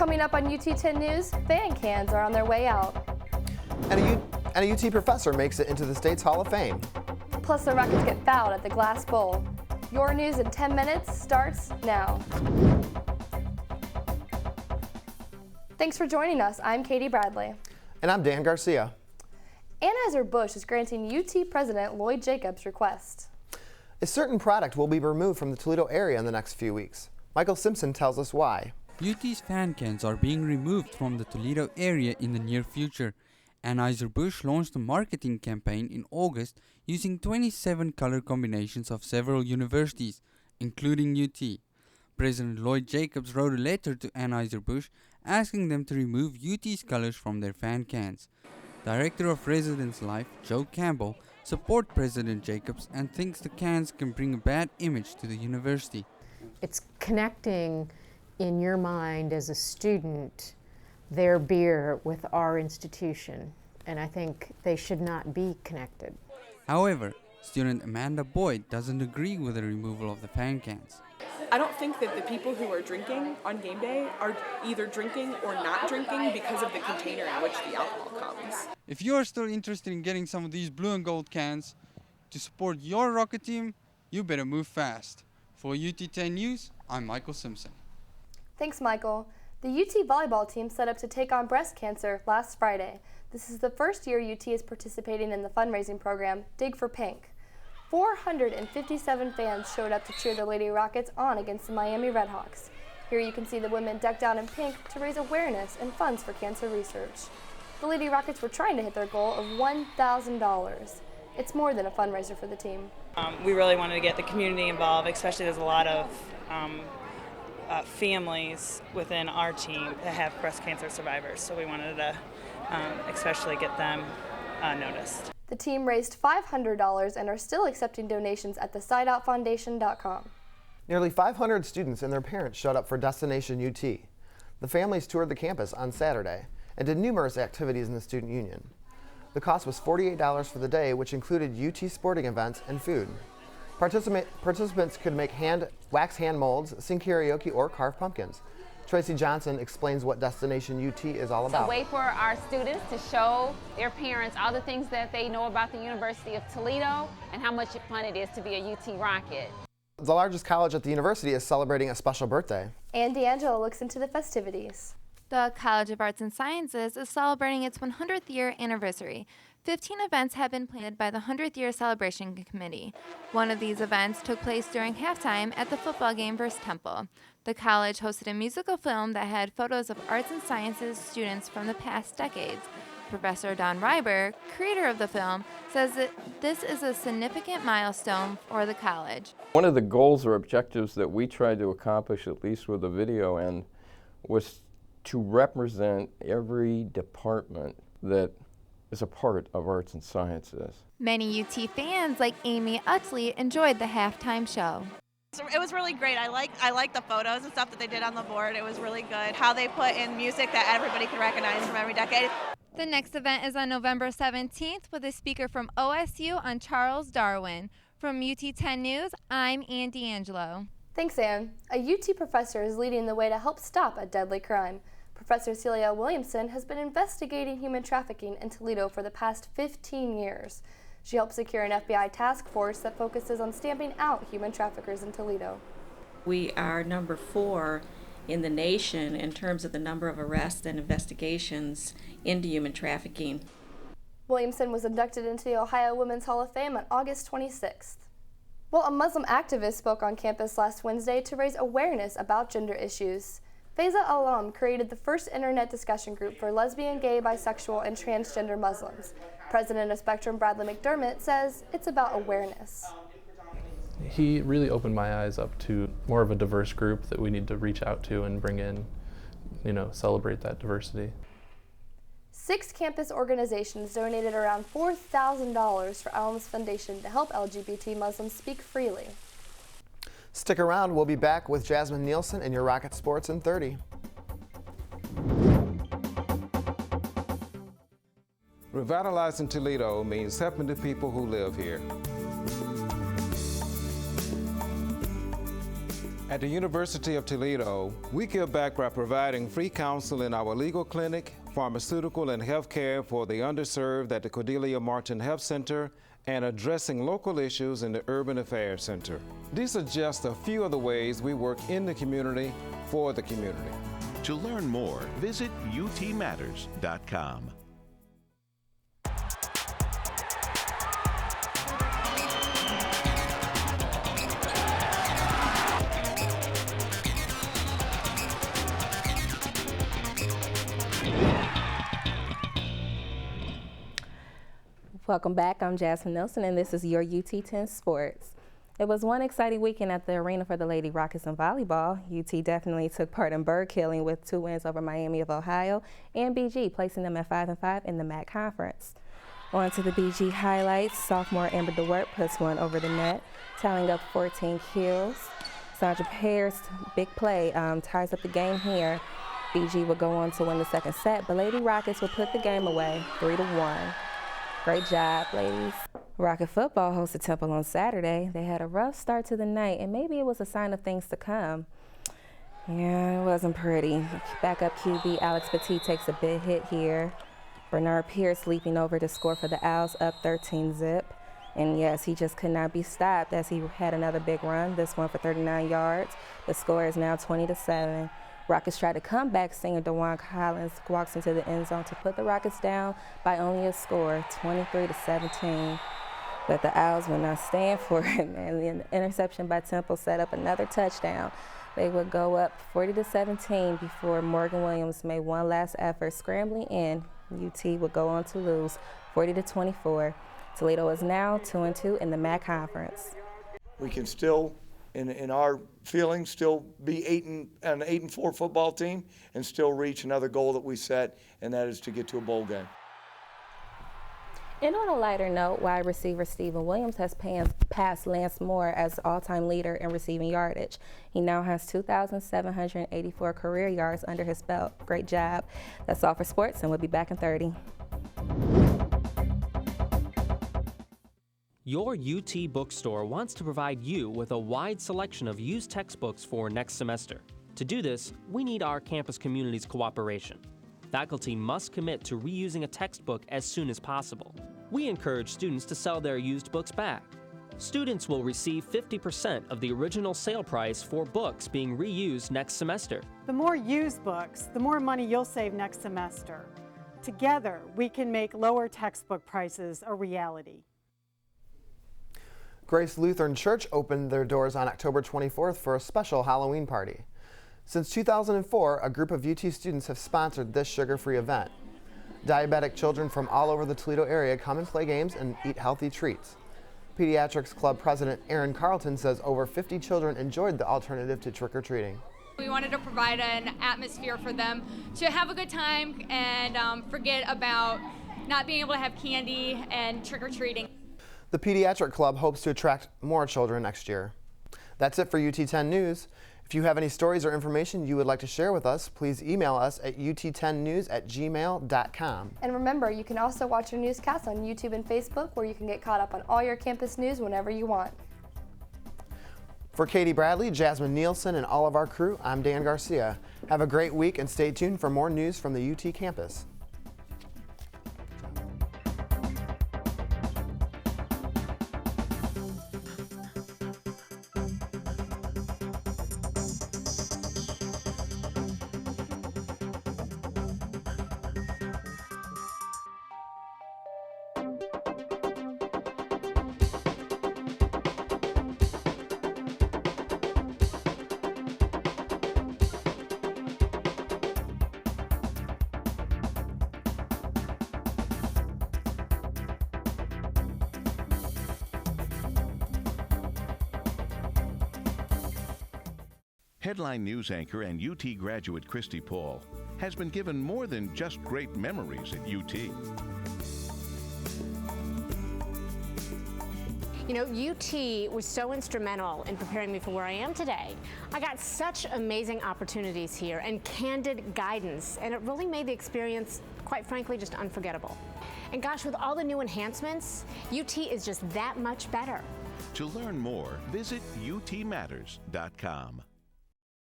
Coming up on UT 10 News, fan cans are on their way out. And a UT professor makes it into the state's Hall of Fame. Plus, the Rockets get fouled at the Glass Bowl. Your news in 10 minutes starts now. Thanks for joining us. I'm Katie Bradley. And I'm Dan Garcia. Anheuser-Busch is granting UT President Lloyd Jacobs' request. A certain product will be removed from the Toledo area in the next few weeks. Michael Simpson tells us why. UT's fan cans are being removed from the Toledo area in the near future. Anheuser-Busch launched a marketing campaign in August using 27 color combinations of several universities, including UT. President Lloyd Jacobs wrote a letter to Anheuser-Busch asking them to remove UT's colors from their fan cans. Director of Residence Life, Joe Campbell, supports President Jacobs and thinks the cans can bring a bad image to the university. It's connecting in your mind as a student their beer with our institution, and I think they should not be connected. However, student Amanda Boyd doesn't agree with the removal of the fan cans. I don't think that the people who are drinking on game day are either drinking or not drinking because of the container in which the alcohol comes. If you are still interested in getting some of these blue and gold cans to support your Rocket team, you better move fast. For UT 10 News, I'm Michael Simpson. Thanks, Michael. The UT volleyball team set up to take on breast cancer last Friday. This is the first year UT is participating in the fundraising program, Dig for Pink. 457 fans showed up to cheer the Lady Rockets on against the Miami Redhawks. Here you can see the women decked out in pink to raise awareness and funds for cancer research. The Lady Rockets were trying to hit their goal of $1,000. It's more than a fundraiser for the team. We really wanted to get the community involved, especially there's a lot of families within our team that have breast cancer survivors, so we wanted to especially get them noticed. The team raised $500 and are still accepting donations at thesideoutfoundation.com. Nearly 500 students and their parents showed up for Destination UT. The families toured the campus on Saturday and did numerous activities in the student union. The cost was $48 for the day, which included UT sporting events and food. Participants could make wax hand molds, sing karaoke, or carve pumpkins. Tracy Johnson explains what Destination UT is all about. It's a way for our students to show their parents all the things that they know about the University of Toledo and how much fun it is to be a UT Rocket. The largest college at the university is celebrating a special birthday. And D'Angelo looks into the festivities. The College of Arts and Sciences is celebrating its 100th year anniversary. 15 events have been planned by the 100th year celebration committee. One of these events took place during halftime at the football game versus Temple. The college hosted a musical film that had photos of arts and sciences students from the past decades. Professor Don Reiber, creator of the film, says that this is a significant milestone for the college. One of the goals or objectives that we tried to accomplish, at least with the video end, was to represent every department that is a part of arts and sciences. Many UT fans, like Amy Utley, enjoyed the halftime show. It was really great. I like the photos and stuff that they did on the board. It was really good. How they put in music that everybody could recognize from every decade. The next event is on November 17th with a speaker from OSU on Charles Darwin. From UT 10 News, I'm Ann D'Angelo. Thanks, Ann. A UT professor is leading the way to help stop a deadly crime. Professor Celia Williamson has been investigating human trafficking in Toledo for the past 15 years. She helped secure an FBI task force that focuses on stamping out human traffickers in Toledo. We are number 4 in the nation in terms of the number of arrests and investigations into human trafficking. Williamson was inducted into the Ohio Women's Hall of Fame on August 26th. Well, a Muslim activist spoke on campus last Wednesday to raise awareness about gender issues. Faiza Alam created the first internet discussion group for lesbian, gay, bisexual, and transgender Muslims. President of Spectrum Bradley McDermott says it's about awareness. He really opened my eyes up to more of a diverse group that we need to reach out to and bring in, celebrate that diversity. 6 campus organizations donated around $4,000 for Alam's Foundation to help LGBT Muslims speak freely. Stick around, we'll be back with Jasmine Neilson and your Rocket Sports in 30. Revitalizing Toledo means helping the people who live here. At the University of Toledo, we give back by providing free counsel in our legal clinic, pharmaceutical and health care for the underserved at the Cordelia Martin Health Center, and addressing local issues in the Urban Affairs Center. These are just a few of the ways we work in the community for the community. To learn more, visit utmatters.com. Welcome back. I'm Jasmine Neilson, and this is your UT 10 Sports. It was one exciting weekend at the arena for the Lady Rockets in volleyball. UT definitely took part in bird killing with 2 wins over Miami of Ohio and BG, placing them at 5-5 in the MAC Conference. On to the BG highlights. Sophomore Amber DeWert puts one over the net, tallying up 14 kills. Sandra Pear's big play ties up the game here. BG would go on to win the second set, but Lady Rockets would put the game away 3-1. Great job, ladies. Rocket football hosted Temple on Saturday. They had a rough start to the night, and maybe it was a sign of things to come. Yeah, it wasn't pretty. Backup QB Alex Petit takes a big hit here. Bernard Pierce leaping over to score for the Owls, up 13-zip. And yes, he just could not be stopped as he had another big run, this one for 39 yards. The score is now 20-7. Rockets tried to come back. Singer DeJuan Collins walks into the end zone to put the Rockets down by only a score, 23-17. But the Owls would not stand for it, man. The interception by Temple set up another touchdown. They would go up 40-17 before Morgan Williams made one last effort, scrambling in. UT would go on to lose 40-24. Toledo is now 2-2 in the MAC Conference. We can still, in our feelings, still be an 8-4 football team and still reach another goal that we set, and that is to get to a bowl game. And on a lighter note, wide receiver Stephen Williams has passed Lance Moore as all-time leader in receiving yardage. He now has 2,784 career yards under his belt. Great job. That's all for sports, and we'll be back in 30. Your UT bookstore wants to provide you with a wide selection of used textbooks for next semester. To do this, we need our campus community's cooperation. Faculty must commit to reusing a textbook as soon as possible. We encourage students to sell their used books back. Students will receive 50% of the original sale price for books being reused next semester. The more used books, the more money you'll save next semester. Together, we can make lower textbook prices a reality. Grace Lutheran Church opened their doors on October 24th for a special Halloween party. Since 2004, a group of UT students have sponsored this sugar-free event. Diabetic children from all over the Toledo area come and play games and eat healthy treats. Pediatrics Club President Aaron Carlton says over 50 children enjoyed the alternative to trick-or-treating. We wanted to provide an atmosphere for them to have a good time and forget about not being able to have candy and trick-or-treating. The Pediatric Club hopes to attract more children next year. That's it for UT 10 News. If you have any stories or information you would like to share with us, please email us at ut10news@gmail.com. And remember, you can also watch our newscasts on YouTube and Facebook, where you can get caught up on all your campus news whenever you want. For Katie Bradley, Jasmine Neilson, and all of our crew, I'm Dan Garcia. Have a great week and stay tuned for more news from the UT campus. Headline news anchor and UT graduate Christy Paul has been given more than just great memories at UT. You know, UT was so instrumental in preparing me for where I am today. I got such amazing opportunities here and candid guidance, and it really made the experience, quite frankly, just unforgettable. And gosh, with all the new enhancements, UT is just that much better. To learn more, visit utmatters.com.